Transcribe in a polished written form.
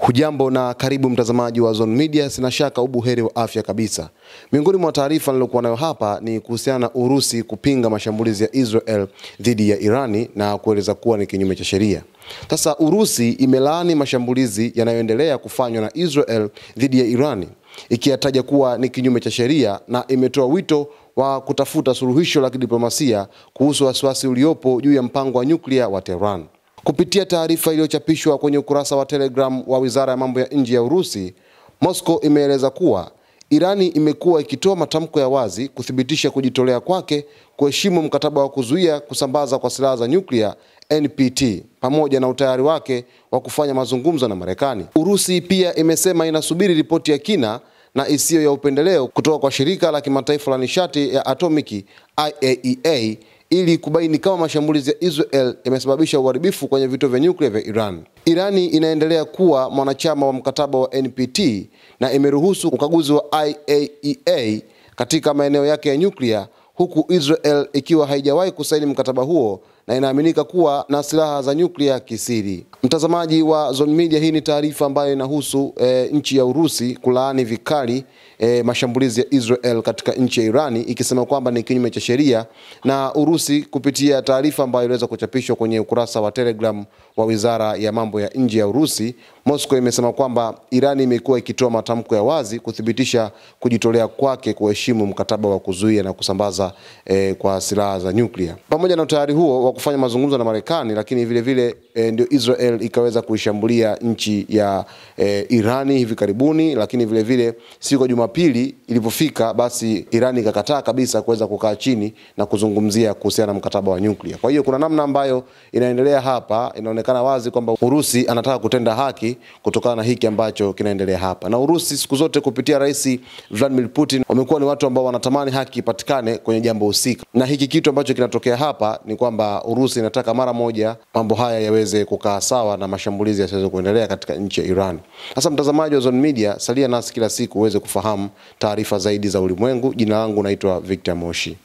Hujambo na karibu mtazamaji wa Zone Media, sina shaka ubuheri wa afya kabisa. Miongoni mwa taarifa nilokuwa nayo hapa ni kuhusiana na Urusi kupinga mashambulizi ya Israel dhidi ya Irani na kueleza kuwa ni kinyume cha sheria. Sasa Urusi imelaani mashambulizi yanayoendelea kufanywa na Israel dhidi ya Irani, ikiyataja kuwa ni kinyume cha sheria, na imetoa wito wa kutafuta suluhisho la kidiplomasia kuhusu wasiwasi uliopo juu ya mpango wa nyuklia wa Tehran. Kupitia taarifa iliyochapishwa kwenye ukurasa wa Telegram wa Wizara ya Mambo ya Nje ya Urusi, Moscow imeeleza kuwa Irani imekuwa ikitoa matamko ya wazi kuthibitisha kujitolea kwake kuheshimu mkataba wa kuzuia kusambaza kwa silaha za nyuklia NPT pamoja na utayari wake wa kufanya mazungumzo na Marekani. Urusi pia imesema inasubiri ripoti ya kina na isiyo ya upendeleo kutoka kwa shirika la kimataifa la nishati ya atomiki IAEA ili kubaini kama mashambulizi ya Israel yamesababisha uharibifu kwenye vituo vya nyuklia vya Iran. Irani inaendelea kuwa mwanachama wa mkataba wa NPT na imeruhusu ukaguzi wa IAEA katika maeneo yake ya nyuklia, huku Israel ikiwa haijawahi kusaini mkataba huo na inaaminika kuwa na silaha za nyuklia kisiri. Mtazamaji wa Zone Media, hii ni taarifa ambayo inahusu nchi ya Urusi kulaani vikali mashambulizi ya Israel katika nchi ya Irani, ikisema kwamba ni kinyume cha sheria. Na Urusi kupitia taarifa ambayo iliweza kuchapishwa kwenye ukurasa wa Telegram wa Wizara ya Mambo ya Nje ya Urusi, Moscow imesema kwamba Irani imekuwa ikitoa matamko ya wazi kuthibitisha kujitolea kwake kuheshimu mkataba wa kuzuia na kusambaza kwa silaha za nyuklia. Pamoja na utayari huo wa kufanya mazungumzo na Marekani, lakini vile vile ndio Israel ikaweza kuishambulia nchi ya Irani hivi karibuni, lakini vile vile siku ya Jumapili ilipofika, basi Irani ikakataa kabisa kuweza kukaa chini na kuzungumzia kuhusiana na mkataba wa nyuklia. Kwa hiyo kuna namna ambayo inaendelea hapa, inaonekana wazi kwamba Urusi anataka kutenda haki kutokana na hiki ambacho kinaendelea hapa. Na Urusi siku zote kupitia Rais Vladimir Putin wamekuwa ni watu ambao wanatamani haki ipatikane kwenye jambo husika. Na hiki kitu ambacho kinatokea hapa ni kwamba Urusi inataka mara moja mambo haya yaweze kukaa sawa na mashambulizi yasiweze kuendelea katika nchi ya Iran. Sasa mtazamaji wa Zone Media, salia nasi kila siku uweze kufahamu taarifa zaidi za ulimwengu. Jina langu naitwa Victor Moshi.